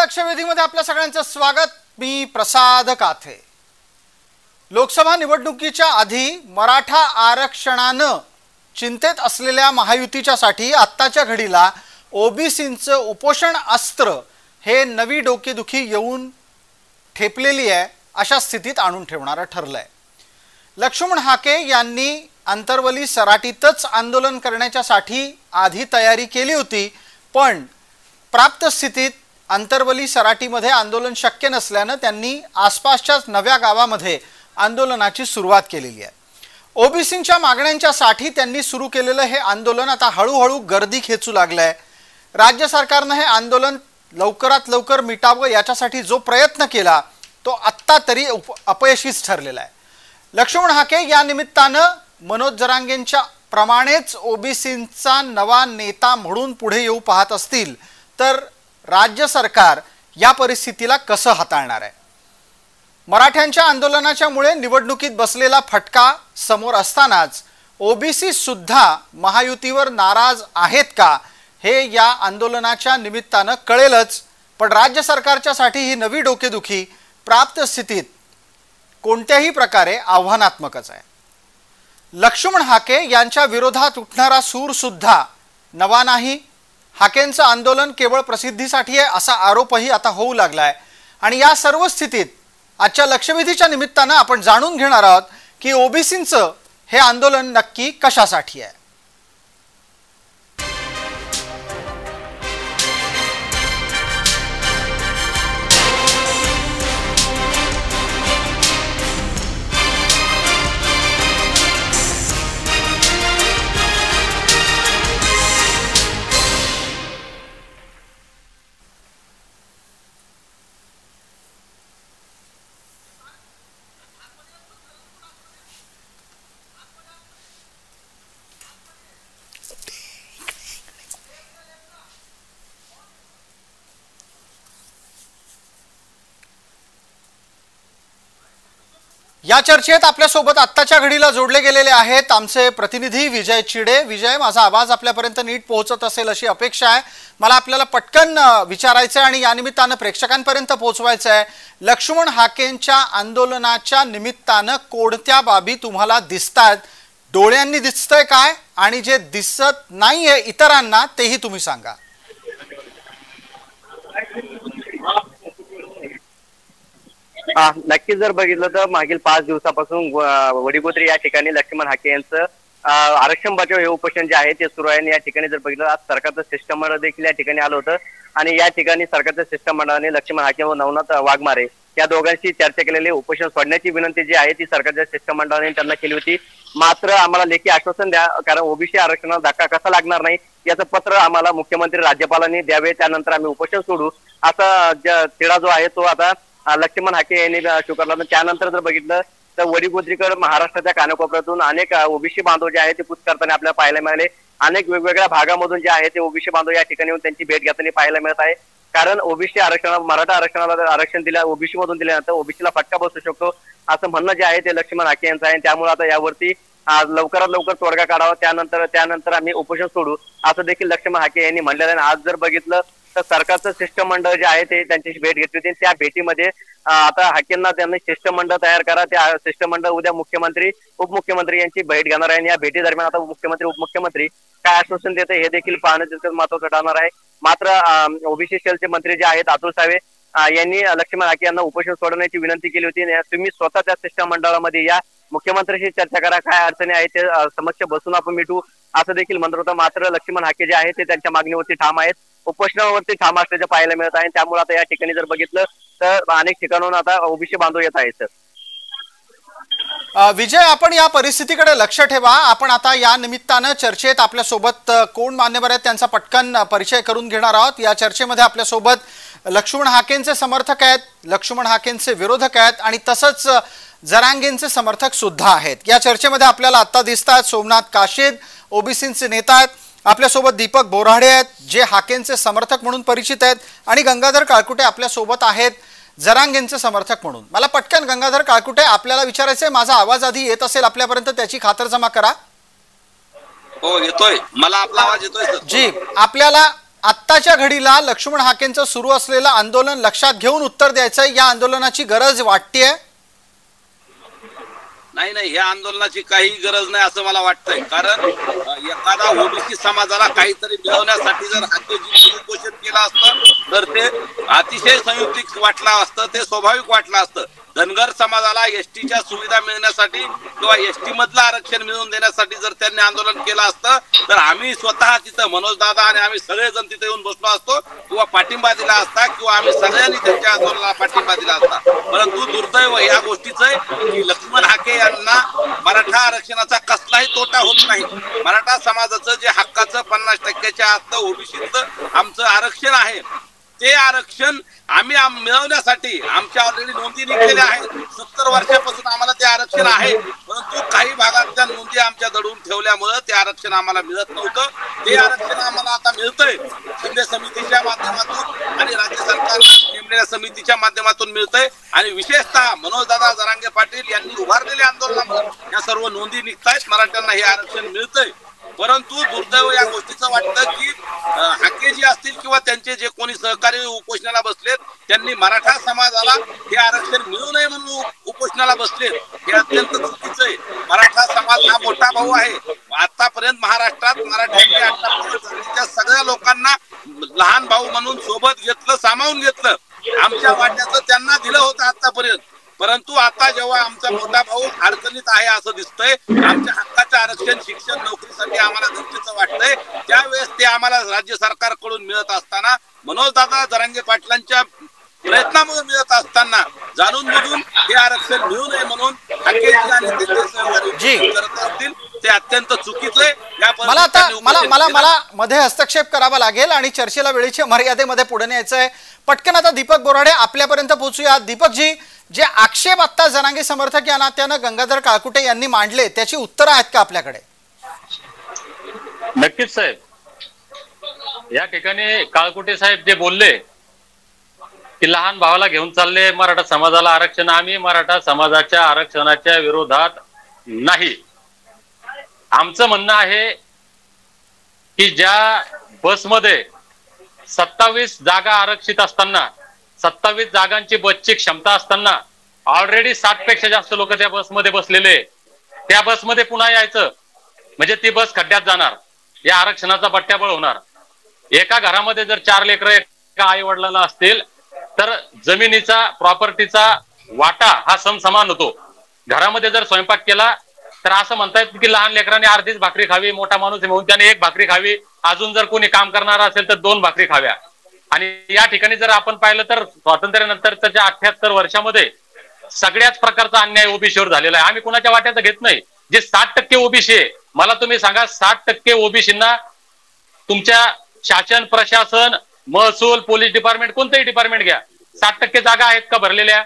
लक्षवेधीमध्ये आपल्या सगळ्यांचं स्वागत। मी प्रसाद काथे। लोकसभा निवडणुकीच्या आधी मराठा आरक्षणानं चिंतेत असलेल्या महायुतीच्यासाठी आत्ताच्या घडीला ओबीसींचं उपोषण अस्त्र हे नवी डोकेदुखी येऊन ठेपलेली आहे अशा स्थितीत आणून ठेवणारं ठरलंय। लक्ष्मण हाके यांनी अंतरवली सराटीतच आंदोलन करण्याच्यासाठी आधी तयारी केली होती, पण प्राप्त स्थितीत अंतरवली सराटीमध्ये आंदोलन शक्य नसल्याने त्यांनी आसपासच्या नव्या गावामध्ये आंदोलनाची सुरुवात केलेली आहे। ओबीसींच्या मागण्यांच्यासाठी त्यांनी सुरू केलेलं हे आंदोलन आता हळूहळू गर्दी खेचू लागलंय। राज्य सरकारने हे आंदोलन लवकरात लवकर मिटावं याच्यासाठी जो प्रयत्न केला तो आत्ता तरी अपयशीच ठरलेला आहे। लक्ष्मण हाके या निमित्तानं मनोज जरांगेंच्या प्रमाणेच ओबीसींचा नवा नेता म्हणून पुढे येऊ पाहत असतील तर राज्य सरकार या परिस्थितीला कसं हाताळणार आहे? मराठ्यांच्या आंदोलनाच्यामुळे निवडणुकीत बसलेला फटका समोर असतानाच ओबीसी सुद्धा महायुतीवर नाराज आहेत का हे या आंदोलनाच्या निमित्तानं कळेलच। पण राज्य सरकारच्यासाठी ही नवी डोकेदुखी प्राप्त स्थितीत कोणत्याही प्रकारे आव्हानात्मकच आहे। लक्ष्मण हाके यांच्या विरोधात उठणारा सूर सुद्धा नवा नाही। हाकेंचं आंदोलन केवळ प्रसिद्धीसाठी आहे असा आरोपही आता होऊ लागलाय। आणि या सर्व स्थितीत आजच्या लक्षवेधीच्या निमित्तानं आपण जाणून घेणार आहोत की ओबीसींचं हे आंदोलन नक्की कशासाठी आहे। या चर्चेत आपल्यासोबत आत्ताच्या घडीला जोडले गेलेले आहेत आमचे प्रतिनिधी विजय चिडे। विजय, माझा आवाज आपल्यापर्यंत नीट पोहोचत असेल अशी अपेक्षा आहे। मला आपल्याला पटकन विचारायचं आहे आणि या निमित्तानं प्रेक्षकांपर्यंत पोहोचवायचं आहे, लक्ष्मण हाकेंच्या आंदोलनाच्या निमित्तानं कोणत्या बाबी तुम्हाला दिसतात? डोळ्यांनी दिसतंय काय आणि जे दिसत नाहीये इतरांना तेही तुम्ही सांगा। नक्कीच जर बघितलं तर मागील 5 दिवसापासून वडीगोद्री या ठिकाणी लक्ष्मण हाके यांचं आरक्षण बचाव हे उपोषण जे आहे ते सुरू आहे। या ठिकाणी जर बघितलं आज सरकारचं शिष्टमंडळ देखील या ठिकाणी आलं होतं आणि या ठिकाणी सरकारच्या शिष्टमंडळाने लक्ष्मण हाके व नवनाथ वाघमारे या दोघांशी चर्चा केलेली उपोषण सोडण्याची विनंती जी आहे ती सरकारच्या शिष्टमंडळाने त्यांना केली होती। मात्र आम्हाला लेखी आश्वासन द्या, कारण ओबीसी आरक्षणाला धक्का कसा लागणार नाही याचं पत्र आम्हाला मुख्यमंत्री राज्यपालांनी द्यावे, त्यानंतर आम्ही उपोषण सोडू असा तिढा जो आहे तो आता लक्ष्मण हाके यांनी स्वीकारला। त्यानंतर जर बघितलं तर वडीगोद्रीकर महाराष्ट्राच्या कानाकोपऱ्यातून अनेक ओबीसी बांधव जे आहे ते कूच करताना आपल्याला पाहायला मिळाले। अनेक वेगवेगळ्या भागामधून जे आहे ते ओबीसी बांधव या ठिकाणी येऊन त्यांची भेट घेताना पाहायला मिळत आहे। कारण ओबीसी आरक्षण मराठा आरक्षणाला आरक्षण दिल्या ओबीसी मधून दिल्यानंतर ओबीसीला फटका बसू शकतो असं म्हणणं जे आहे ते लक्ष्मण हाके यांचं आहे। त्यामुळे आता यावरती लवकरात लवकर तोडगा काढावा, त्यानंतर आम्ही उपोषण सोडू असं देखील लक्ष्मण हाके यांनी म्हणलेलं आहे। आज जर बघितलं तर सरकारचं शिष्टमंडळ जे आहे ते त्यांच्याशी भेट घेतली होती। त्या भेटीमध्ये आता हाकेंना त्यांनी शिष्टमंडळ तयार करा, त्या शिष्टमंडळ उद्या मुख्यमंत्री उपमुख्यमंत्री यांची भेट घेणार आहे। या भेटी दरम्यान आता मुख्यमंत्री उपमुख्यमंत्री काय आश्वासन देते हे देखील पाहणं तितकंच महत्त्वाचं ठरणार आहे। मात्र ओबीसी सेलचे मंत्री जे आहेत अतुल सावे यांनी लक्ष्मण हाके यांना उपोषण सोडण्याची विनंती केली होती। तुम्ही स्वतः त्या शिष्टमंडळामध्ये या, मुख्यमंत्र्यांशी चर्चा करा, काय अडचणी आहेत ते समक्ष बसून आपण मिटू असं देखील म्हणत होतं। मात्र लक्ष्मण हाके जे आहे ते त्यांच्या मागणीवरती ठाम आहेत, उपोषणावरती ठाम असल्याचं पाहायला मिळत आहे। त्यामुळे आता या ठिकाणी जर बघितलं तर अनेक ठिकाणाहून आता ओबीसी बांधव येत आहेत। विजय, आपण या परिस्थितीकडे लक्ष ठेवा। आपण आता या निमित्तानं चर्चेत आपल्यासोबत कोण मान्यवर आहेत त्यांचा पटकन परिचय करून घेणार आहोत। या चर्चेमध्ये आपल्यासोबत लक्ष्मण हाकेंचे समर्थक आहेत, लक्ष्मण हाकेंचे विरोधक आहेत आणि तसंच जरांगेंचे समर्थक सुद्धा आहेत। या चर्चेमध्ये आपल्याला आता दिसतात सोमनाथ काशीद ओबीसींचे नेता आहेत, आपल्यासोबत दीपक बोराडे आहेत जे हाकेंचे समर्थक म्हणून परिचित आहेत आणि गंगाधर काळकुटे आपल्यासोबत आहेत जरांगेंचे समर्थक म्हणून। मला पटकन गंगाधर काळकुटे आपल्याला विचारायचंय, माझा आवाज आधी येत असेल आपल्यापर्यंत त्याची खातरजमा करा। हो येतोय, मला आपला आवाज येतोय जी। आपल्याला आत्ताच्या घडीला लक्ष्मण हाकेंचं सुरू असलेलं आंदोलन लक्षात घेऊन उत्तर द्यायचं, या आंदोलनाची गरज वाटतेय? नाही, या आंदोलनाची काही गरज नाही असं मला वाटतंय. कारण एखादा ओबीसी समाजाला काहीतरी मिळवण्यासाठी जर हाकेजी उपोषण केलं असतं तर ते अतिशय संयुक्तिक वाटलं असतं, ते स्वाभाविक वाटलं असतं. धनगर समाजाला एसटीच्या सुविधा मिळण्यासाठी किंवा एसटी मधलं आरक्षण मिळवून देण्यासाठी जर त्यांनी आंदोलन केलं असतं तर आम्ही स्वतः तिथं मनोज दादा आणि आम्ही सगळेजण तिथे येऊन बसलो असतो किंवा पाठिंबा दिला असता किंवा आम्ही सगळ्यांनी त्यांच्या आंदोलनाला पाठिंबा दिला असता. परंतु दुर्दैव या गोष्टीचं आहे की लक्ष्मण हाके यांना मराठा आरक्षणाचा कसलाही तोटा होत नाही. मराठा समाजाचं जे हक्काचं 50% आत ओबीसीचं आमचं आरक्षण आहे ते आरक्षण आम्ही मिळवण्यासाठी आमच्या ऑलरेडी नोंदी निघलेल्या आहेत. 70 वर्षापासून आम्हाला ते आरक्षण आहे, परंतु काही भागातल्या नोंदी आमच्या दडवून ठेवल्यामुळे ते आरक्षण आम्हाला मिळत नव्हतं. ते आरक्षण आम्हाला आता मिळतंय. शिंदे समितीच्या माध्यमातून आणि राज्य सरकारने नेमलेल्या समितीच्या माध्यमातून मिळतंय. आणि विशेषतः मनोजदादा जरांगे पाटील यांनी उभारलेल्या आंदोलनामुळे या सर्व नोंदी निघतायत. मराठ्यांना हे आरक्षण मिळतंय. परंतु दुर्दैव या गोष्टीचं वाटतं की हाकेजी असतील किंवा त्यांचे जे कोणी सहकारी उपोषणाला बसलेत त्यांनी मराठा समाजाला हे आरक्षण मिळू नये म्हणून उपोषणाला बसलेत. हे अत्यंत चुकीचं आहे. मराठा समाज हा मोठा भाऊ आहे. आतापर्यंत महाराष्ट्रात मराठ्यांनी सगळ्या लोकांना लहान भाऊ म्हणून सोबत घेतलं, सामावून घेतलं. आमच्या वाट्याचं त्यांना दिलं होतं आतापर्यंत. परंतु आता जेव्हा आमचा मोठा भाऊ अडचणीत आहे असं दिसतंय, आमच्या हक्काचं आरक्षण शिक्षण नोकरीसाठी आम्हाला गरजेचं वाटतंय, त्यावेळेस ते आम्हाला राज्य सरकारकडून मिळत असताना मनोजदादा जरांगे पाटलांच्या प्रयत्नामुळे मिळत असताना जाणून बुजून हे आरक्षण मिळू नये म्हणून हाकेजी आणि त्यांचे सहकारी करत असतील ते अत्यंत चुकीचं आहे. मला मध्ये हस्तक्षेप करावा लागेल आणि चर्चेला वेळेच्या मर्यादेमध्ये पुढे न्यायचं आहे. पटकन आता दीपक बोराडे आपल्यापर्यंत पोहोचूया. दीपकजी, जे आक्षेप आता जरांगे समर्थक या नात्यानं गंगाधर काळकुटे यांनी मांडले त्याची उत्तरं आहेत का आपल्याकडे? नक्कीच साहेब. या ठिकाणी काळकुटे साहेब जे बोलले की लहान भावाला घेऊन चालले मराठा समाजाला आरक्षण, आम्ही मराठा समाजाच्या आरक्षणाच्या विरोधात नाही. आमचं म्हणणं आहे की ज्या बसमध्ये 27 जागा आरक्षित असताना, 27 जागांची बसची क्षमता असताना ऑलरेडी 60 पेक्षा जास्त लोक त्या बसमध्ये बसलेले, त्या बसमध्ये पुन्हा यायचं म्हणजे ती बस खड्ड्यात जाणार. या आरक्षणाचा बट्ट्याबळ होणार. एका घरामध्ये जर 4 लेकरं एका आई वडिलांना असतील तर जमिनीचा, प्रॉपर्टीचा वाटा हा समसमान होतो. घरामध्ये जर स्वयंपाक केला तर असं म्हणता येत की लहान लेकरांनी अर्धीच भाकरी खावी, मोठा माणूस म्हणून त्याने 1 भाकरी खावी, अजून जर कोणी काम करणार असेल तर 2 भाकरी खाव्या. आणि या ठिकाणी जर आपण पाहिलं तर स्वातंत्र्यानंतरच्या 78 वर्षामध्ये सगळ्याच प्रकारचा अन्याय ओबीसीवर झालेला आहे. आम्ही कुणाच्या वाट्याचं घेत नाही. जे 60% ओबीसी आहे, मला तुम्ही सांगा 60% ओबीसींना तुमच्या शासन, प्रशासन, महसूल, पोलीस डिपार्टमेंट, कोणतंही डिपार्टमेंट घ्या, 60% जागा आहेत का भरलेल्या?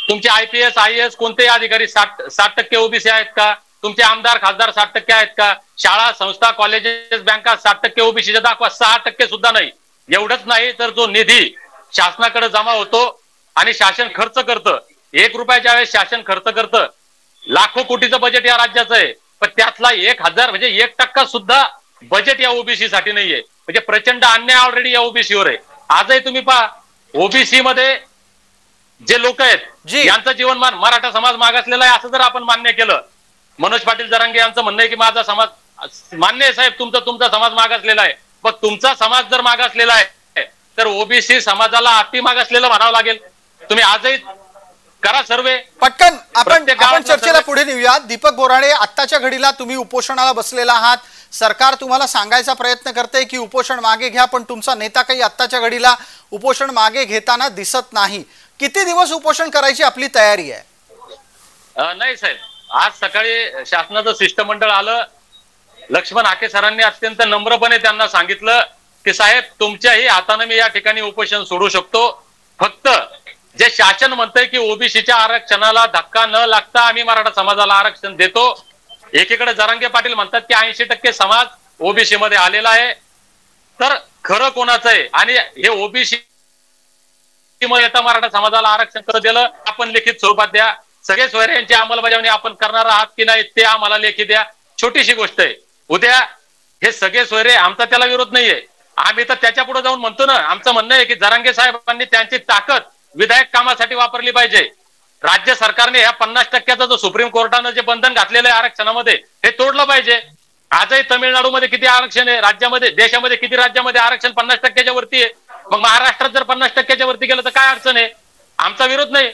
तुमचे IPS, IAS कोणतेही अधिकारी 60% ओबीसी आहेत का? तुमचे आमदार, खासदार 60% आहेत का? शाळा, संस्था, कॉलेजेस, बँका 60% ओबीसीच्या दाखवा. 6% सुद्धा नाही. एवढंच नाही तर जो निधी शासनाकडे जमा होतो आणि शासन खर्च करतं, 1 रुपयाच्या वेळेस शासन खर्च करतं, लाखो कोटीचं बजेट या राज्याचं आहे, पण त्यातला 1000 म्हणजे 1% सुद्धा बजेट या ओबीसी साठी नाहीये. म्हणजे प्रचंड अन्याय ऑलरेडी या ओबीसीवर आहे. आजही तुम्ही पहा, ओबीसी मध्ये जे लोक आहेत यांचं जीवनमान मराठा समाज मागासलेला आहे असं जर आपण मान्य केलं, मनोज पाटील जरांगे यांचं म्हणणं आहे की माझा समाज मान्य आहे साहेब, तुमचा समाज मागासलेला आहे. मग तुमचा समाज जर मागासलेला आहे तर ओबीसी समाजाला अति मागासलेलं म्हणावं लागेल. तुम्ही आजही करा सर्वे. पटकन आपण चर्चेला पुढे नेऊया. दीपक बोराडे, आत्ताच्या घडीला तुम्ही उपोषणाला बसलेला आहात. सरकार तुम्हाला सांगायचा प्रयत्न करते की उपोषण मागे घ्या, पण तुमचा नेता काही आत्ताच्या घडीला उपोषण मागे घेताना दिसत नाही. किती दिवस उपोषण करायची आपली तयारी आहे? नाही साहेब, आज सकाळी शासनाचं शिष्टमंडळ आलं. लक्ष्मण हाके सरांनी अत्यंत नम्रपणे त्यांना सांगितलं की साहेब तुमच्याही हाताने मी या ठिकाणी उपोषण सोडू शकतो, फक्त जे शासन म्हणतंय की ओबीसीच्या आरक्षणाला धक्का न लागता आम्ही मराठा समाजाला आरक्षण देतो. एकीकडे जरांगे पाटील म्हणतात की 80% समाज ओबीसी मध्ये आलेला आहे, तर खरं कोणाचं आहे? आणि हे ओबीसी मध्ये मराठा समाजाला आरक्षण करत दिलं, आपण लिखित स्वरूपात द्या. सगळे सोयऱ्यांची अंमलबजावणी आपण करणार आहात की नाही ते आम्हाला लेखी द्या. छोटीशी गोष्ट आहे. उद्या हे सगळे सोयरे, आमचा त्याला विरोध नाहीये. आम्ही तर त्याच्या पुढे जाऊन म्हणतो ना, आमचं म्हणणं आहे की जरांगे साहेबांनी त्यांची ताकद विधायक कामासाठी वापरली पाहिजे. राज्य सरकारने ह्या 50% जो सुप्रीम कोर्टानं जे बंधन घातलेलं आहे आरक्षणामध्ये, हे तोडलं पाहिजे. आजही तमिळनाडूमध्ये किती आरक्षण आहे, राज्यामध्ये, देशामध्ये किती राज्यामध्ये आरक्षण 50%च्या वरती आहे. मग महाराष्ट्रात जर 50%च्या वरती गेलं तर काय अडचण आहे? आमचा विरोध नाही.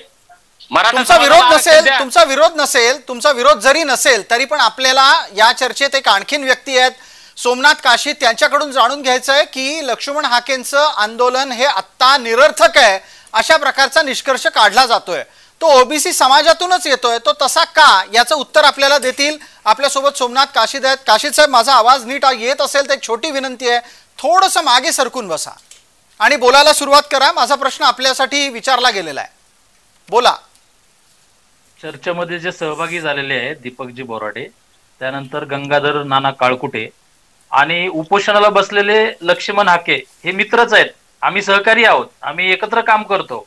तुमचा विरोध जरी नसेल तरी पण आपल्याला या चर्चेत एक आणखीन व्यक्ती आहेत, सोमनाथ काशी, त्यांच्याकडून जाणून घ्यायचं आहे की लक्ष्मण हाकेंचं आंदोलन हे आत्ता निरर्थक आहे अशा प्रकारचा निष्कर्ष काढला जातोय. तो ओबीसी समाजातूनच येतोय, तो तसा का, याचं उत्तर आपल्याला देतील. आपल्यासोबत सोमनाथ काशीद आहेत. काशीद साहेब, माझा आवाज नीट येत असेल तर एक छोटी विनंती आहे, थोडंसं मागे सरकून बसा आणि बोलायला सुरुवात करा. माझा प्रश्न आपल्यासाठी विचारला गेलेला आहे, बोला. चर्चेमध्ये जे सहभागी झालेले आहेत दीपकजी बोराडे, त्यानंतर गंगाधर नाना काळकुटे आणि उपोषणाला बसलेले लक्ष्मण हाके हे मित्रच आहेत. आम्ही सहकारी आहोत, आम्ही एकत्र काम करतो.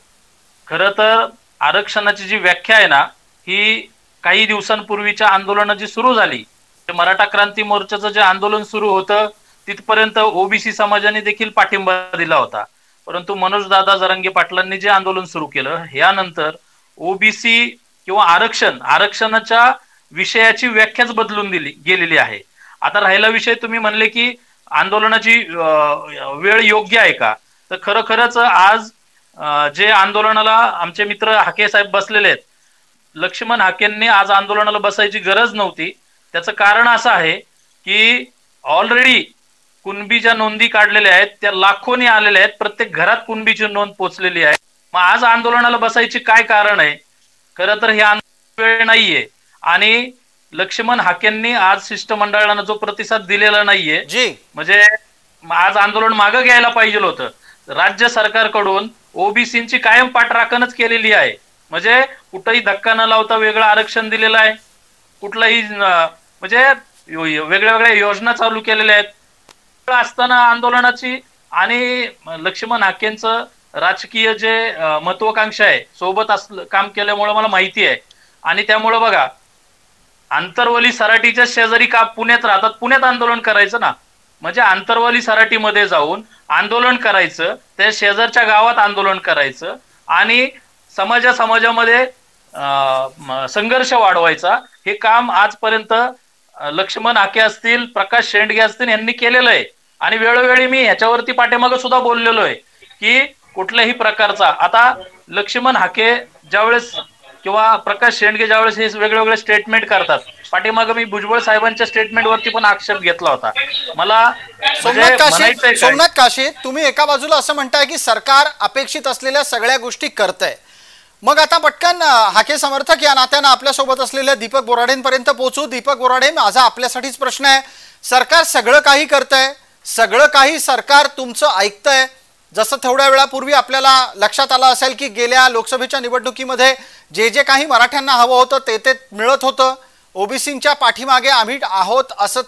खरं तर आरक्षणाची जी व्याख्या आहे ना, ही काही दिवसांपूर्वीच्या आंदोलनं जी सुरू झाली, मराठा क्रांती मोर्चाचं जे आंदोलन सुरू होतं तिथपर्यंत ओबीसी समाजाने देखील पाठिंबा दिला होता. परंतु मनोजदादा जरांगे पाटलांनी जे आंदोलन सुरू केलं, यानंतर ओबीसी किंवा आरक्षणाच्या विषयाची व्याख्याच बदलून गेलेली आहे. आता राहिला विषय, तुम्ही म्हणले की आंदोलनाची वेळ योग्य आहे का, तर खरंच आज जे आंदोलनाला आमचे मित्र हाके साहेब बसलेले आहेत, लक्ष्मण हाकेंनी आज आंदोलनाला बसायची गरज नव्हती. त्याचं कारण असं आहे की ऑलरेडी कुणबी ज्या नोंदी काढलेल्या आहेत त्या लाखोनी आलेल्या आहेत, प्रत्येक घरात कुणबीची नोंद पोचलेली आहे. मग आज आंदोलनाला बसायची काय कारण आहे? खरं तर हे आंदोलन वेळ नाहीये आणि लक्ष्मण हाकेंनी आज शिष्टमंडळानं जो प्रतिसाद दिलेला नाहीये, म्हणजे आज आंदोलन मागं घ्यायला पाहिजे होतं. राज्य सरकारकडून ओबीसींची कायम पाठराखणच केलेली आहे, म्हणजे कुठंही धक्का न लावता वेगळं आरक्षण दिलेलं आहे, कुठलाही म्हणजे वेगळ्या वेगळ्या योजना चालू केलेल्या आहेत. असताना आंदोलनाची आणि लक्ष्मण हाकेंचं राजकीय जे महत्वाकांक्षा आहे, सोबत काम केल्यामुळे मला माहिती आहे. आणि त्यामुळे बघा, आंतरवली सराटीच्या शेजारी का पुण्यात राहतात, पुण्यात आंदोलन करायचं ना, म्हणजे आंतरवली सराटीमध्ये जाऊन आंदोलन करायचं, त्या शेजारच्या गावात आंदोलन करायचं आणि समाजामध्ये संघर्ष वाढवायचा. हे काम आजपर्यंत लक्ष्मण हाके असतील, प्रकाश शेंडगे असतील यांनी केलेलं आहे. आणि वेळोवेळी मी ह्याच्यावरती पाठीमागे सुद्धा बोललेलो आहे की कुठल्याही प्रकारचा, आता लक्ष्मण हाके ज्यावेळेस किंवा प्रकाश शेंडगे ज्यावेळेस हे वेगवेगळे स्टेटमेंट करतात, पाठीमागे मी भुजबळ साहेबांच्या स्टेटमेंटवरती पण आक्षेप घेतला होता. मला सोमनाथ काशी, तुम्ही एका बाजूला असं म्हणताय की सरकार अपेक्षित असलेल्या सगळ्या गोष्टी करतंय, मग आता पटकन हाके समर्थक या नात्यानं आपल्यासोबत असलेल्या दीपक बोराडेंपर्यंत पोहोचू. दीपक बोराडे, माझा आपल्यासाठीच प्रश्न आहे, सरकार सगळं काही करतंय, सगळं काही सरकार तुमचं ऐकतंय. जसं थोड्या वेळापूर्वी आपल्याला लक्षात आलं असेल की गेल्या लोकसभेच्या निवडणुकीमध्ये जे काही मराठ्यांना हवं होतं ते मिळत होतं. ओबीसींच्या पाठीमागे आम्ही आहोत असं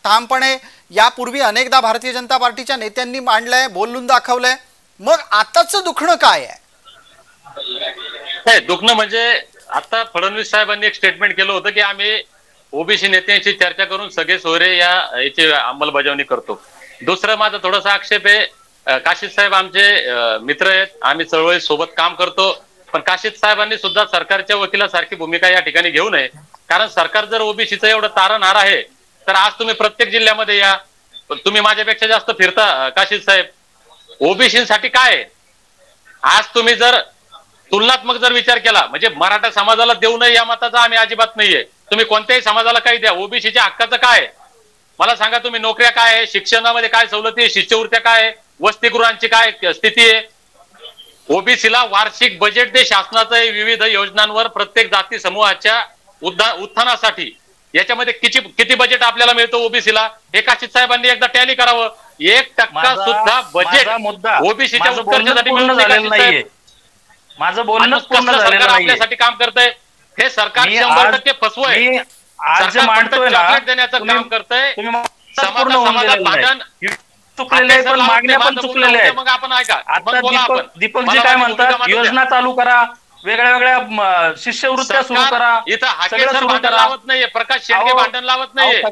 ठामपणे यापूर्वी अनेकदा भारतीय जनता पार्टीच्या नेत्यांनी मांडलंय, बोलून दाखवलंय. मग आताचं दुखणं काय आहे? दुखणं म्हणजे आता फडणवीस साहेबांनी एक स्टेटमेंट केलं होतं की आम्ही ओबीसी नेत्यांशी चर्चा करून सगळे सोयरे याची अंमलबजावणी करतो. दुसरं माझा थोडासा आक्षेप आहे, काशीद साहेब आमचे मित्र आहेत, आम्ही चळवळी सोबत काम करतो, पण काशीद साहेबांनी सुद्धा सरकारच्या वकिलासारखी भूमिका या ठिकाणी घेऊ नये. कारण सरकार जर ओबीसीचं एवढं तारणहार आहे तर आज तुम्ही प्रत्येक जिल्ह्यामध्ये या, तुम्ही माझ्यापेक्षा जास्त फिरता काशीद साहेब. ओबीसीसाठी काय आहे आज? तुम्ही जर तुलनात्मक जर विचार केला, म्हणजे मराठा समाजाला देऊ नये या मताचा आम्ही अजिबात नाहीये. तुम्ही कोणत्याही समाजाला काही द्या, ओबीसीच्या हक्काचं काय मला सांगा. तुम्ही नोकऱ्या काय आहे, शिक्षणामध्ये काय सवलती आहे, शिष्यवृत्त्या काय आहे, वसतिगृहांची काय स्थिती आहे. ओबीसीला वार्षिक बजेट दे शासनाचं, विविध योजनांवर प्रत्येक जाती समूहाच्या उत्थानासाठी याच्यामध्ये किती बजेट आपल्याला मिळतं ओबीसीला, हे काशीद साहेबांनी एकदा टॅली करावं. 1% सुद्धा बजेट ओबीसीच्या उत्कर्षासाठी मिळून नाहीये. माझं बोलणं पूर्ण झालेलं नाही. आपल्यासाठी काम करतंय हे सरकार 100% फसवंय. आज मांडतोय ना, देण्याचं काम करतंय, समाजात भांडण चुकलेले आहे, पण मागण्या पण चुकलेल्या आहेत. मग आपण ऐका, आता दीपकजी काय म्हणतात, योजना चालू करा, वेगळ्या वेगळ्या शिष्यवृत्त्या सुरू करा, इथं हाके सगळं सर सुरू भांडण करा. लावत नाहीये, प्रकाश शेंडगे भांडण लावत नाहीये.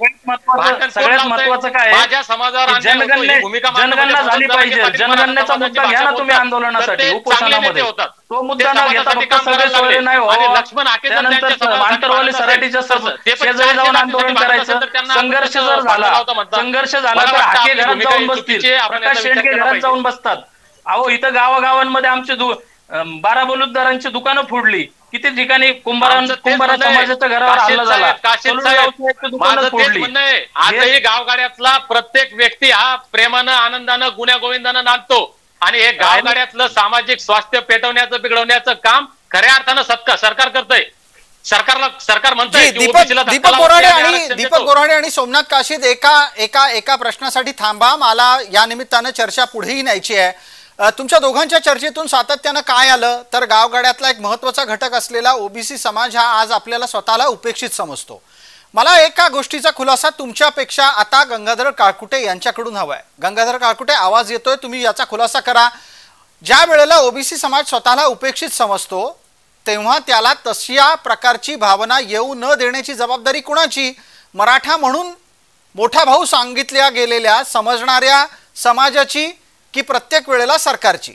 सगळ्यात महत्वाचं काय माझ्या समाजावर जनगणना झाली पाहिजे. जनगणनेचा मुद्दा घ्या ना तुम्ही आंदोलनासाठी, उपोषणामध्ये. तो मुद्दा न घेता फक्त सगळे सोयरे नाही त्यानंतर आंतरवाली सराटीच्या शेजारी जाऊन आंदोलन करायचं. संघर्ष जर झाला तर हाके घरात जाऊन बसतील, प्रकाश शेंडगे घरात जाऊन बसतात. अहो इथं गावागावांमध्ये आमचे 12 बलुतदारांची दुकानं फोडली, किती ठिकाणी कुंभारा समाजाच्या घरावर हल्ला झाला, माझं तेच म्हणणं आहे. आजही गावगाड्यातला प्रत्येक व्यक्ती हा प्रेमानं आनंदानं गुण्या गोविंदानं नांदतो आणि हे गावगाड्यातलं सामाजिक स्वास्थ्य पेटवण्याचं बिघडवण्याचं काम खऱ्या अर्थानं सरकार करतंय. सरकार म्हणतंय दीपक बोराडे आणि सोमनाथ काशीद एका प्रश्नासाठी थांबा, मला या निमित्तानं चर्चा पुढेही न्यायची आहे. तुमच्या दोघांच्या चर्चेतून सातत्यानं काय आलं तर गावगाड्यातला एक महत्वाचा घटक असलेला ओबीसी समाज हा आज आपल्याला स्वतःला उपेक्षित समजतो. मला एका गोष्टीचा खुलासा तुमच्यापेक्षा आता गंगाधर काळकुटे यांच्याकडून हवाय. गंगाधर काळकुटे, आवाज येतोय, तुम्ही याचा खुलासा करा. ज्या वेळेला ओबीसी समाज स्वतःला उपेक्षित समजतो तेव्हा त्याला तशा प्रकारची भावना येऊ न देण्याची जबाबदारी कुणाची? मराठा म्हणून मोठा भाऊ सांगितल्या गेलेल्या समजणाऱ्या समाजाची की प्रत्येक वेळेला सरकारची?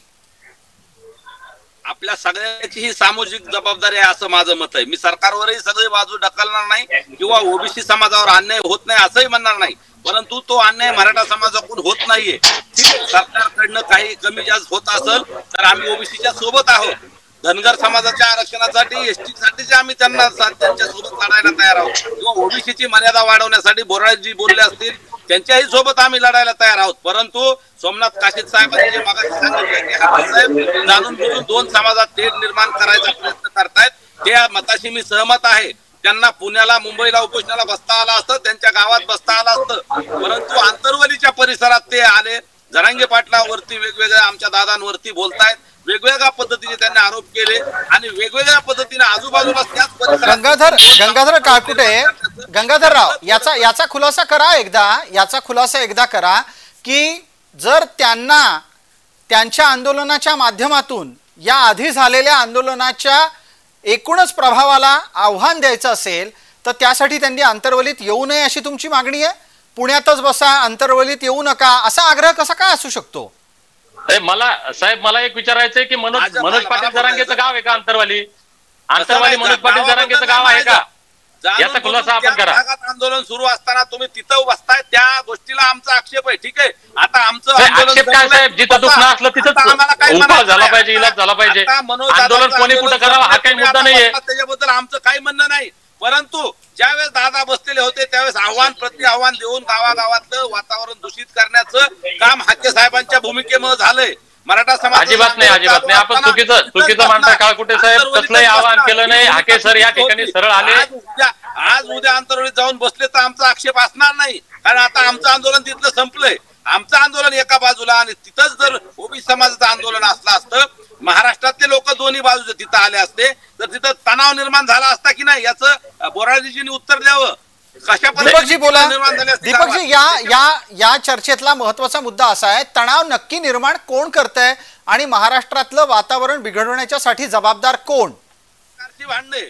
आपल्या सगळ्याची ही सामाजिक जबाबदारी आहे असं माझं मत आहे. मी सरकारवरही सगळे बाजू ढकलणार नाही किंवा ओबीसी समाजावर अन्याय होत नाही असंही म्हणणार नाही, परंतु तो अन्याय मराठा समाजाकडून होत नाहीये. सरकारकडनं काही कमी जास्त होत असेल तर आम्ही ओबीसीच्या सोबत आहोत. धनगर समाजाच्या आरक्षणासाठी, एसटी साठी आम्ही त्यांच्या सोबत लढायला तयार आहोत किंवा ओबीसीची मर्यादा वाढवण्यासाठी बोराडजी बोलले असतील त्यांच्याही सोबत आम्ही लढायला तयार आहोत. परंतु सोमनाथ काशीद साहेबांनी जे मागाशी सांगितलं की साहेब जाणून बुजून 2 समाजात तेढ निर्माण करायचा प्रयत्न करतायत, त्या मताशी मी सहमत आहे. त्यांना पुण्याला मुंबईला उपोषणाला बसता आला असतं, त्यांच्या गावात बसता आलं असतं, परंतु आंतरवलीच्या परिसरात ते आले. जरांगे पाटलावरती वेगवेगळ्या आमच्या दादांवरती बोलतायत, वेगवेगळ्या पद्धतीने त्यांनी आरोप केले आणि वेगवेगळ्या पद्धतीने आजूबाजूला त्याच गंगाधर काळकुटे, गंगाधरराव याचा खुलासा करा एकदा करा की जर त्यांना त्यांच्या आंदोलनाच्या माध्यमातून या आधी झालेल्या आंदोलनाच्या एकूणच प्रभावाला आव्हान द्यायचं असेल तर त्यासाठी त्यांनी आंतरवलीत येऊ नये अशी तुमची मागणी आहे? पुण्यातच बसा, आंतरवलीत येऊ नका असा आग्रह कसा काय असू शकतो? मला एक विचारायचंय की मनोज पाटील जरांगेचं गाव आहे का आंतरवाली मनोज पाटील जरांगेचं गाव आहे का? याचा खुलासा आपण करा. आंदोलन सुरू असताना तुम्ही तिथं बसताय त्या गोष्टीला आमचा आक्षेप आहे. ठीक आहे, आता आमचं आक्षेप काय साहेब? जिथं दुखणं असलं तिथं उपाय झाला पाहिजे, इलाज झाला पाहिजे. आंदोलन कोणी कुठं करावं हा काही मुद्दा नाहीये, त्याच्याबद्दल आमचं काही म्हणणं नाही. परंतु ज्यावेळेस दादा बसलेले होते त्यावेळेस आव्हान प्रति आव्हान देऊन गावागावातलं वातावरण दूषित करण्याचं काम हाके साहेबांच्या भूमिकेमुळे झालंय. मराठा समाज अजिबात नाही. आपण चुकीचं मानता. काळकुटे साहेब कसलंही आवाहन केलं नाही. हाके सर या ठिकाणी सरळ आले. आज उद्या आंतरवलीत जाऊन बसले तर आमचा आक्षेप असणार नाही, कारण आता आमचं आंदोलन तिथलं संपलंय. आमचं आंदोलन एका बाजूला आणि तिथंच जर ओबीसी समाजाचं आंदोलन असलं असतं, महाराष्ट्रातले लोक दोन्ही बाजूचे तिथं आले असते तर तिथं तणाव निर्माण झाला असता की नाही याचं बोराडजींनी उत्तर द्यावं. दीपकजी बोला. दीपकजी, या चर्चेतला महत्वाचा मुद्दा असा आहे, तणाव नक्की निर्माण कोण करतंय आणि महाराष्ट्रातलं वातावरण बिघडवण्यासाठी जबाबदार कोण? भांडणे.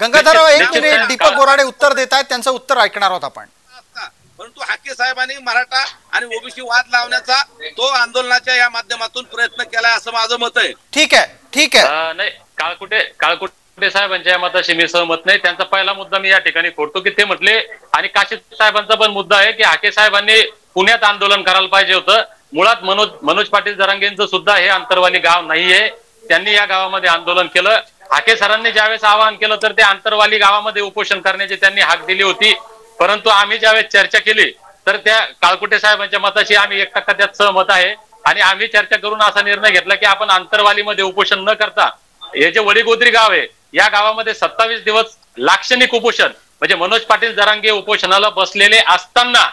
गंगाधरराव, 1 मिनिट. दीपक बोराडे उत्तर देत आहेत, त्यांचं उत्तर ऐकणार आहोत आपण. परंतु हाके साहेबांनी मराठा आणि ओबीसी वाद लावण्याचा तो आंदोलनाच्या या माध्यमातून प्रयत्न केलाय असं माझं मत आहे. ठीक आहे. नाही, काळकुटे साहेबांच्या या मताशी मी सहमत नाही. त्यांचा पहिला मुद्दा मी या ठिकाणी खोडतो की ते म्हटले, आणि काशीद साहेबांचा पण मुद्दा आहे की हाके साहेबांनी पुण्यात आंदोलन करायला पाहिजे होतं. मुळात मनोज पाटील जरांगेंचं सुद्धा हे आंतरवाली गाव नाहीये, त्यांनी या गावामध्ये आंदोलन केलं. हाके सरांनी ज्यावेळेस आवाहन केलं तर ते आंतरवाली गावामध्ये उपोषण करण्याची त्यांनी हाक दिली होती. परंतु आम्ही ज्यावेळेस चर्चा केली तर त्या काळकुटे साहेबांच्या मताशी आम्ही 1% त्यात सहमत आहे आणि आम्ही चर्चा करून असा निर्णय घेतला की आपण आंतरवालीमध्ये उपोषण न करता हे जे वडीगोद्री गाव आहे या गावामध्ये 27 दिवस लाक्षणिक उपोषण, म्हणजे मनोज पाटील जरांगे उपोषणाला बसलेले असताना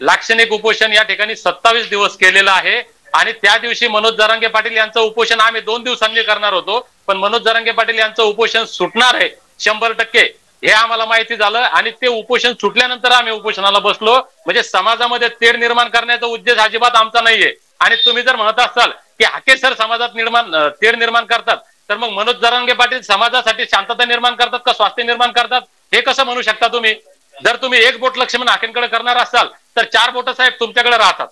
लाक्षणिक उपोषण या ठिकाणी 27 दिवस केलेलं आहे. आणि त्या दिवशी मनोज जरांगे पाटील यांचं उपोषण आम्ही 2 दिवसांनी करणार होतो, पण मनोज जरांगे पाटील यांचं उपोषण सुटणार आहे 100%, हे आम्हाला माहिती झालं. आणि ते उपोषण सुटल्यानंतर आम्ही उपोषणाला बसलो. म्हणजे समाजामध्ये तेढ निर्माण करण्याचा उद्देश अजिबात आमचा नाहीये. आणि तुम्ही जर म्हणत असाल की हाके सर समाजात तेढ निर्माण करतात, तर मग मनोज जरांगे पाटील समाजासाठी शांतता निर्माण करतात का स्वास्थ्य निर्माण करतात हे कसं म्हणू शकता तुम्ही? जर तुम्ही एक बोट लक्ष्मण हाकेंकडे करणार असाल तर 4 बोट साहेब तुमच्याकडे राहतात.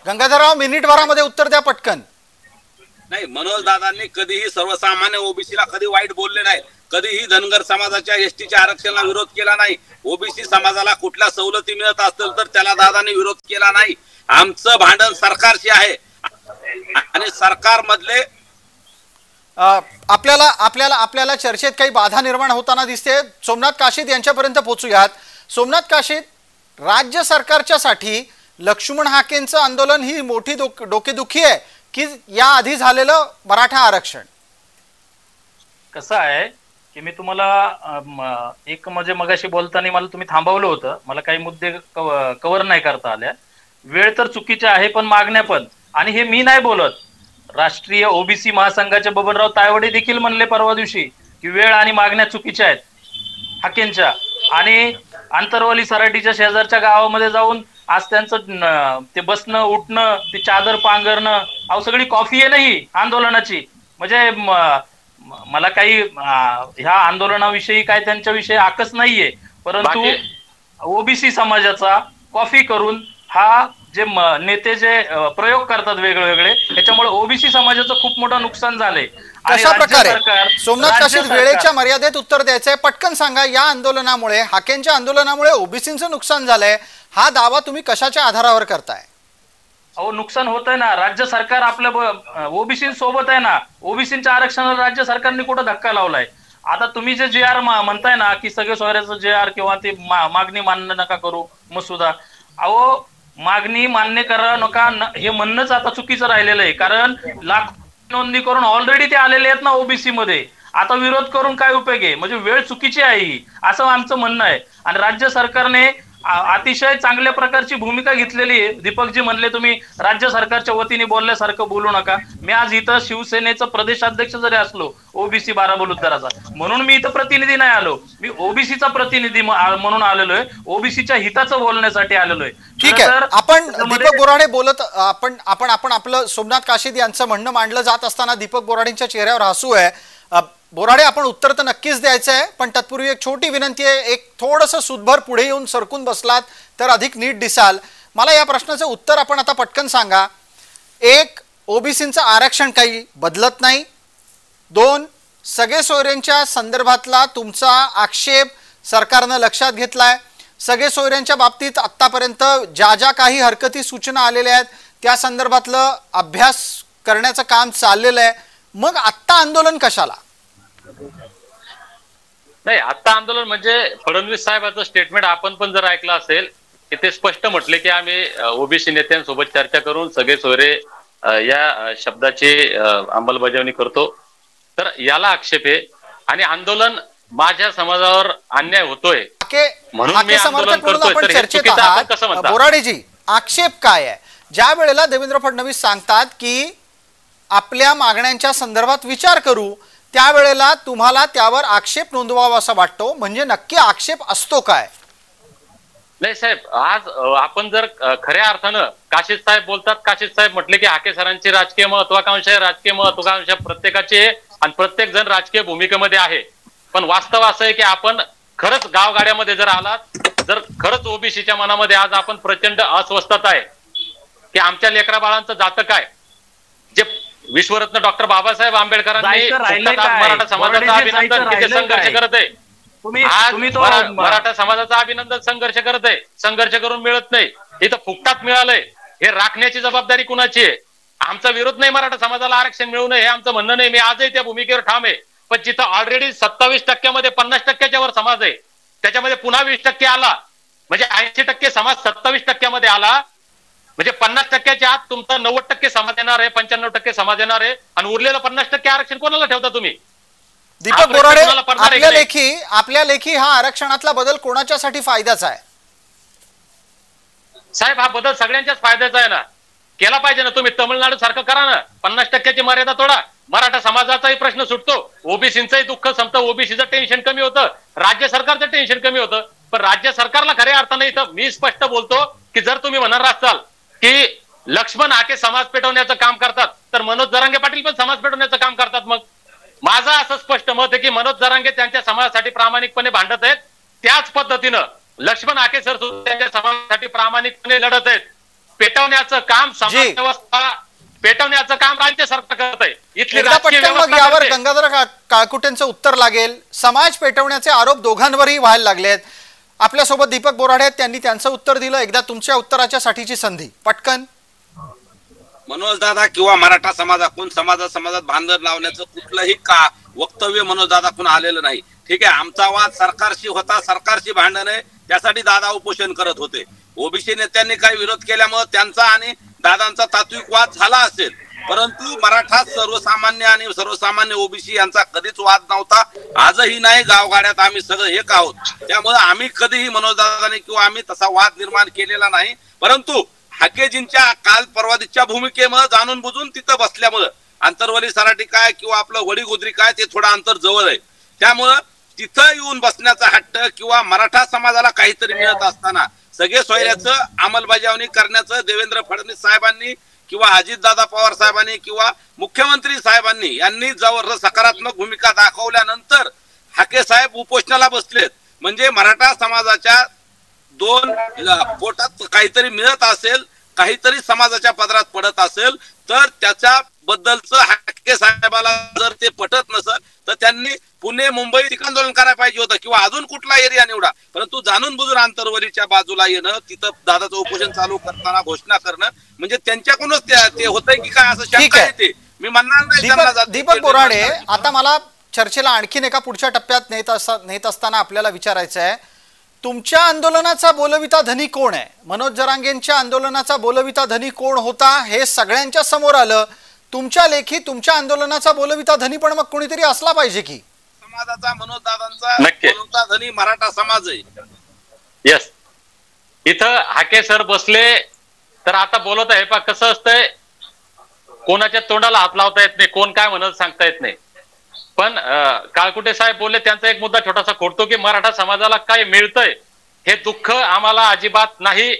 गंगाधरराव, मिनिटभरामध्ये उत्तर द्या पटकन. नाही, मनोज दादांनी कधीही सर्वसामान्य ओबीसीला कधी वाईट बोलले नाही. कधीही धनगर समाजाच्या एसटीच्या आरक्षणाला विरोध केला नाही. ओबीसी समाजाला कुठल्या सवलती मिळत असतील तर त्याला दादांनी विरोध केला नाही. आमचं भांडण सरकारशी आहे आणि सरकारमधले आपल्याला आपल्याला आपल्याला चर्चेत काही बाधा निर्माण होताना दिसते. सोमनाथ काशीद यांच्यापर्यंत पोहोचूयात. सोमनाथ काशीद, राज्य सरकारच्या साठी लक्ष्मण हाकेंचं आंदोलन ही मोठी डोकेदुखी आहे की या आधी झालेलं मराठा आरक्षण? कसं आहे की मी तुम्हाला एक म्हणजे मगाशी बोलताना मला तुम्ही थांबवलं होतं. मला काही मुद्दे कव्हर नाही करता आल्या. वेळ तर चुकीची आहे पण मागण्या पण. आणि हे मी नाही बोलत, राष्ट्रीय ओबीसी महासंघाचे बबनराव तायवडे देखील म्हणले परवा दिवशी की वेळ आणि मागण्या चुकीच्या आहेत हाकेंच्या. आणि आंतरवाली सराटीच्या शेजारच्या गावामध्ये जाऊन आज त्यांचं ते बसणं उठणं, ती चादर पांघरणं, अहो सगळी कॉफी आहे नाही आंदोलनाची. म्हणजे मला काही ह्या आंदोलनाविषयी काय त्यांच्याविषयी आकच नाहीये, परंतु ओबीसी समाजाचा कॉफी करून हा जे नेते जे प्रयोग करतात वेगवेगळे, त्याच्यामुळे ओबीसी समाजाचं खूप मोठं नुकसान झालंय. कशा प्रकारे? सोमनाथ काशीद, वेळेच्या मर्यादेत उत्तर द्यायचंय, पटकन सांगा. या आंदोलनामुळे, हाकेंच्या आंदोलनामुळे ओबीसीचं नुकसान झालंय, हा दावा तुम्ही कशाच्या आधारावर करताय? अहो नुकसान होत आहे ना, राज्य सरकार आपल्या ओबीसी सोबत आहे ना. ओबीसीच्या आरक्षणाला राज्य सरकारने कुठं धक्का लावलाय? आता तुम्ही जे जे आर म्हणताय ना की सगळे सोयऱ्याचं जे आर किंवा ते मागणी मान्य नका करू मसुदा, अहो मागणी मान्य करा नका हे म्हणणंच आता चुकीचं राहिलेलं आहे. कारण लाख नोंदणी करून ऑलरेडी ते आलेले आहेत ना ओबीसी मध्ये. आता विरोध करून काय उपयोग आहे? म्हणजे वेळ चुकीची आहे ही, असं आमचं म्हणणं आहे. आणि राज्य सरकारने अतिशय चांगल्या प्रकारची भूमिका घेतलेली आहे. दीपकजी म्हणले तुम्ही राज्य सरकारच्या वतीने बोलल्यासारखं बोलू नका. मी आज इथं शिवसेनेचं प्रदेशाध्यक्ष जरी असलो ओबीसी बाराबलुद्दाराचा, म्हणून मी इथं प्रतिनिधी नाही आलो, मी ओबीसीचा प्रतिनिधी म्हणून आलेलो आहे, ओबीसीच्या हिताचं बोलण्यासाठी आलेलो आहे. ठीक आहे, आपण दीपक बोराडे बोलत आपण आपलं सोमनाथ काशीद यांचं म्हणणं मांडलं जात असताना दीपक बोराडेंच्या चेहऱ्यावर हसू आहे. बोराडे, आपण उत्तर तर नक्कीच द्यायचं आहे, पण तत्पूर्वी एक छोटी विनंती आहे. एक थोडंसं सुदभर पुढे येऊन सरकून बसलात तर अधिक नीट दिसाल. मला या प्रश्नाचं उत्तर आपण आता पटकन सांगा. 1, ओबीसीचं आरक्षण काही बदलत नाही. 2, सगळे सोयऱ्यांच्या संदर्भातला तुमचा आक्षेप सरकारनं लक्षात घेतलाय. सगळे सोयऱ्यांच्या बाबतीत आत्तापर्यंत ज्या ज्या काही हरकती सूचना आलेल्या आहेत त्या संदर्भातलं अभ्यास करण्याचं काम चाललेलं आहे. मग आत्ता आंदोलन कशाला? नाही, आत्ता आंदोलन म्हणजे फडणवीस साहेबांचं स्टेटमेंट आपण पण जर ऐकलं असेल की ते स्पष्ट म्हटले की आम्ही ओबीसी नेत्यांसोबत चर्चा करून सगळे सोयरे या शब्दाची अंमलबजावणी करतो. तर याला आक्षेप आहे. आणि आंदोलन माझ्या समाजावर अन्याय होतोय म्हणून मी आंदोलन करतोय, तर हे चुकीचं आपण कसं म्हणता? बोराडेजी, आक्षेप काय आहे? ज्या वेळेला देवेंद्र फडणवीस सांगतात की आपल्या मागण्यांच्या संदर्भात विचार करू, त्यावेळेला तुम्हाला त्यावर आक्षेप नोंदवावा असा वाटतो. म्हणजे नक्की आक्षेप असतो काय? नाही साहेब, आज आपण जर खऱ्या अर्थानं काशीद साहेब बोलतात, काशीद साहेब म्हटले की हाके सरांची राजकीय महत्वाकांक्षा आहे, राजकीय महत्वाकांक्षा प्रत्येकाची आहे आणि प्रत्येक जण राजकीय भूमिकेमध्ये आहे. पण वास्तव असं आहे की आपण खरंच गावगाड्यामध्ये जर आलात, जर खरंच ओबीसीच्या मनामध्ये आज आपण प्रचंड अस्वस्थता आहे की आमच्या लेकरा बाळांचं जातं काय. जे विश्वरत्न डॉक्टर बाबासाहेब आंबेडकरांनी मराठा समाजाचं अभिनंदन किती संघर्ष करत आहे, मराठा समाजाचा अभिनंदन संघर्ष करत आहे, संघर्ष करून मिळत नाही, इथं फुकटात मिळालंय. हे राखण्याची जबाबदारी कुणाची आहे? आमचा विरोध नाही मराठा समाजाला आरक्षण मिळू नये हे आमचं म्हणणं नाही, मी आजही त्या भूमिकेवर ठाम आहे. पण जिथं ऑलरेडी 27% 50% वर समाज आहे, त्याच्यामध्ये पुन्हा 20% आला, म्हणजे 80% समाज 27% आला, म्हणजे 50%च्या आत तुमचा 90% समाज येणार आहे, 95% समाज येणार आहे आणि उरलेलं 50% आरक्षण कोणाला ठेवता तुम्ही? दीपक बोराडे, आपल्या लेखी हा आरक्षणातला बदल कोणाच्यासाठी फायद्याचा आहे? साहेब, हा बदल सगळ्यांच्याच फायद्याचा आहे ना. केला पाहिजे ना. तुम्ही तमिळनाडू सारखं करा ना, 50%ची मर्यादा तोडा, मराठा समाजाचाही प्रश्न सुटतो, ओबीसीचंही दुःख संपतं, ओबीसीचं टेन्शन कमी होतं, राज्य सरकारचं टेन्शन कमी होतं. पण राज्य सरकारला खऱ्या अर्थाने इथं मी स्पष्ट बोलतो की जर तुम्ही म्हणणार असाल की लक्ष्मण हाके समाज पेटवण्याचं काम करतात तर मनोज जरांगे पाटील पण समाज पेटवण्याचं काम करतात. मग माझं असं स्पष्ट मत आहे की मनोज जरांगे त्यांच्या समाजासाठी प्रामाणिकपणे भांडत आहेत, त्याच पद्धतीनं लक्ष्मण हाके सर सुद्धा त्यांच्या समाजासाठी प्रामाणिकपणे लढत आहेत. पेटवण्याचं काम समाज व्यवस्था पेटवण्याचं काम राज्य सरकार करत आहे. इथली मग यावर गंगाधर काळकुटेंचं उत्तर लागेल. समाज पेटवण्याचे आरोप दोघांवरही व्हायला लागलेत. आपल्यासोबत दीपक बोराडे आहेत, त्यांनी त्यांचं उत्तर दिलं. एकदा तुमच्या उत्तराच्या साठीची संधी पटकन. मनोज दादा किंवा मराठा समाजाकडून समाजात भांडण लावण्याचं कुठलंही वक्तव्य मनोज दादाकडून आलेलं नाही. ठीक आहे, आमचा वाद सरकारशी होता, सरकारशी भांडण आहे, त्यासाठी दादा उपोषण करत होते. ओबीसी नेत्यांनी काही विरोध केल्यामुळे त्यांचा आणि दादांचा तात्विक वाद झाला असेल, परंतु मराठा सर्वसामान्य ओबीसी यांचा कधीच वाद नव्हता, आजही नाही. गावगाड्यात आम्ही सगळं एक आहोत, त्यामुळे आम्ही कधीही मनोज दादाने किंवा आम्ही तसा वाद निर्माण केलेला नाही. परंतु हाकेजींच्या काल परवादीच्या भूमिकेमुळे जाणून बुजून तिथं बसल्यामुळं आंतरवली सराटी काय किंवा आपलं वडीगोद्री काय ते थोडं अंतर जवळ आहे, त्यामुळं तिथं येऊन बसण्याचा हट्ट किंवा मराठा समाजाला काहीतरी मिळत असताना सगळे सोयऱ्याचं अंमलबजावणी करण्याचं देवेंद्र फडणवीस साहेबांनी किंवा अजितदादा पवार साहेबांनी किंवा मुख्यमंत्री साहेबांनी यांनी जवळ सकारात्मक भूमिका दाखवल्यानंतर हाके साहेब उपोषणाला बसलेत. म्हणजे मराठा समाजाच्या दोन पोटात काहीतरी मिळत असेल, काहीतरी समाजाच्या पदरात पडत असेल तर त्याच्या बद्दलचं हाके साहेबाला जर ते पटत नसेल तर त्यांनी पुणे मुंबई आंदोलन करायला पाहिजे होतं किंवा अजून कुठला एरिया निवडा, परंतु जाणून बुजून आंतरवलीच्या बाजूला येणं, तिथं दादाचं उपोषण चालू करताना घोषणा करणं म्हणजे त्यांच्याकडूनच ते होतंय की काय असं शंका येते. मी म्हणणार नाही. दीपक बोराडे, आता मला चर्चेला आणखीन एका पुढच्या टप्प्यात नेत असताना आपल्याला विचारायचं आहे, तुमच्या आंदोलनाचा बोलविता धनी कोण आहे? मनोज जरांगेंच्या आंदोलनाचा बोलविता धनी कोण होता हे सगळ्यांच्या समोर आलं. तुमच्या लेखी तुमच्या आंदोलनाचा बोलविता धनी पण मग कोणीतरी असला पाहिजे की. समाजाचा मनोज दादांचा बोलविता धनी मराठा समाज आहे. यस, इथं हाके सर बसले तर आता बोलत आहे पा कसं असतंय, कोणाच्या तोंडाला हात लावता येत नाही, कोण काय म्हणत सांगता येत नाही. पण काळकुटे साहेब बोलले, त्यांचा एक मुद्दा छोटासा खोडतो की मराठा समाजाला काय मिळतंय हे दुःख आम्हाला अजिबात नाही.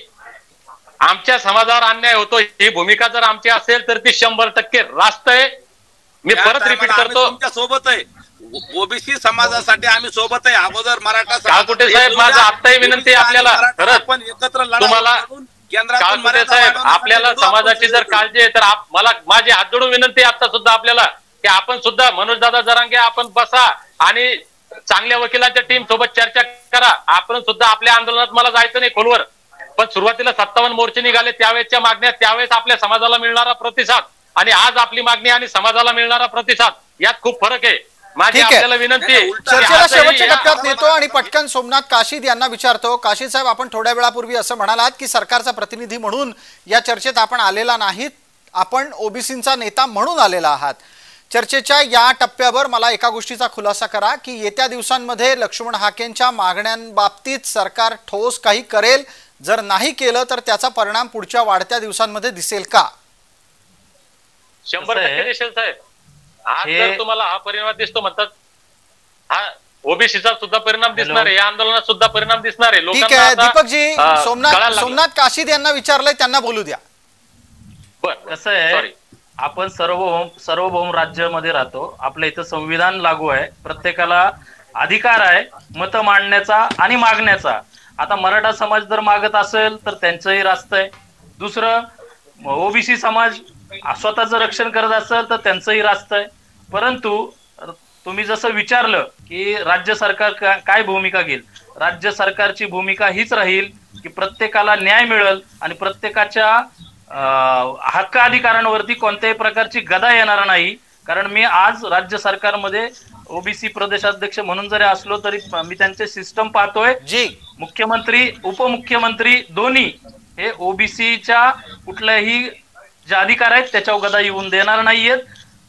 आमच्या समाजावर अन्याय होतो ही भूमिका जर आमची असेल तर ती 100% रास्त आहे. मी परत रिपीट करतो, तुमच्या सोबत आहे. ओबीसी समाजासाठी आम्ही सोबत आहे. अगोदर मराठा काळकुटे साहेब, माझं आत्ताही विनंती आहे आपल्याला, खरंच एकत्र तुम्हाला काळकुटे साहेब, आपल्याला समाजाची जर काळजी आहे तर मला माझी हात जोडून विनंती आहे आता सुद्धा आपल्याला की आपण सुद्धा मनोज दादा जरांगे आपण बसा आणि चांगल्या वकिलांच्या टीम सोबत चर्चा करा. आपण सुद्धा आपल्या आंदोलनात मला जायचं नाही खोलवर, पण सुरुवातीला 57 मोर्चे निघाले त्यावेळेसच्या मागण्या, त्यावेळेस आपल्या समाजाला मिळणारा प्रतिसाद आणि आज आपली मागणी आणि समाजाला मिळणारा प्रतिसाद यात खूप फरक आहे. माझी आपल्याला विनंती आहे. चर्चेला शेवटच्या टप्प्यात नेतो आणि पटकन सोमनाथ काशीद यांना विचारतो. काशीद साहेब, आपण थोड्या वेळापूर्वी असं म्हणालात की सरकारचा प्रतिनिधी म्हणून या चर्चेत आपण आलेला नाहीत, आपण ओबीसींचा नेता म्हणून आलेला आहात. चर्चेच्या या टप्प्यावर मला एका गोष्टीचा खुलासा करा की येत्या दिवसांमध्ये लक्ष्मण हाकेंच्या मागण्यांबाबतीत सरकार ठोस काही करेल, जर नाही केलं तर त्याचा परिणाम पुढच्या वाढत्या दिवसांमध्ये दिसेल का? 100% दिसेल साहेब. आज जर तुम्हाला हा परिणाम दिसतो म्हणतात, हा ओबीसीचा सुद्धा परिणाम दिसणार आहे, या आंदोलनात सुद्धा परिणाम दिसणार आहे. ठीक आहे दीपकजी, सोमनाथ काशीद यांना विचारलंय, त्यांना बोलू द्या. बरं, कसं आहे, आपण सार्वभौम राज्यामध्ये राहतो, आपल्या इथं संविधान लागू आहे, प्रत्येकाला अधिकार आहे मत मांडण्याचा आणि मागण्याचा. आता मराठा समाज जर मागत असेल तर त्यांचंही रास्त आहे. दुसरं, ओबीसी समाज स्वतःचं रक्षण करत असेल तर त्यांचंही रास्त आहे. परंतु तुम्ही जसं विचारलं की राज्य सरकार काय भूमिका घेईल, राज्य सरकारची भूमिका हीच राहील की प्रत्येकाला न्याय मिळेल आणि प्रत्येकाच्या हक्क अधिकारांवरती कोणत्याही प्रकारची गदा येणार नाही. कारण मी आज राज्य सरकारमध्ये ओबीसी प्रदेशाध्यक्ष म्हणून जरी असलो तरी मी त्यांचे सिस्टम पाहतोय. मुख्यमंत्री उपमुख्यमंत्री दोन्ही हे ओबीसीच्या कुठल्याही जे अधिकार आहेत त्याच्यावर गदा येऊन देणार नाहीयेत.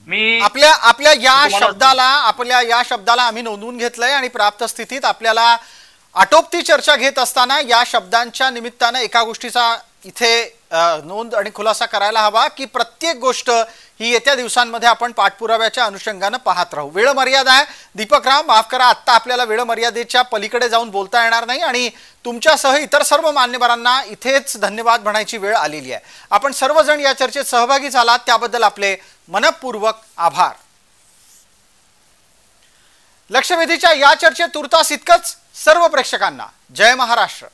मी आपल्या या शब्दाला आम्ही नोंदवून घेतलंय आणि प्राप्त स्थितीत आपल्याला आटोपती चर्चा घेत असताना या शब्दांच्या निमित्तानं एका गोष्टीचा इथे नोंद आणि खुलासा करायला हवा की प्रत्येक गोष्ट ही येत्या दिवसांमध्ये आपण पाठपुराव्याच्या अनुषंगाने पाहत राहू। वेळ मर्यादा आहे दीपकराव, माफ करा, आत्ता आपल्याला वेळ मर्यादेच्या पलीकडे जाऊन बोलता येणार नाही आणि तुमच्यासह इतर सर्व मान्यवरांना इथेच धन्यवाद म्हणायची वेळ आलेली आहे। आपण सर्वजण या चर्चेत सहभागी झालात त्याबद्दल आपले मनपूर्वक आभार। लक्षवेधीच्या या चर्चेत तुर्तास इतकंच। सर्व प्रेक्षकांना जय महाराष्ट्र।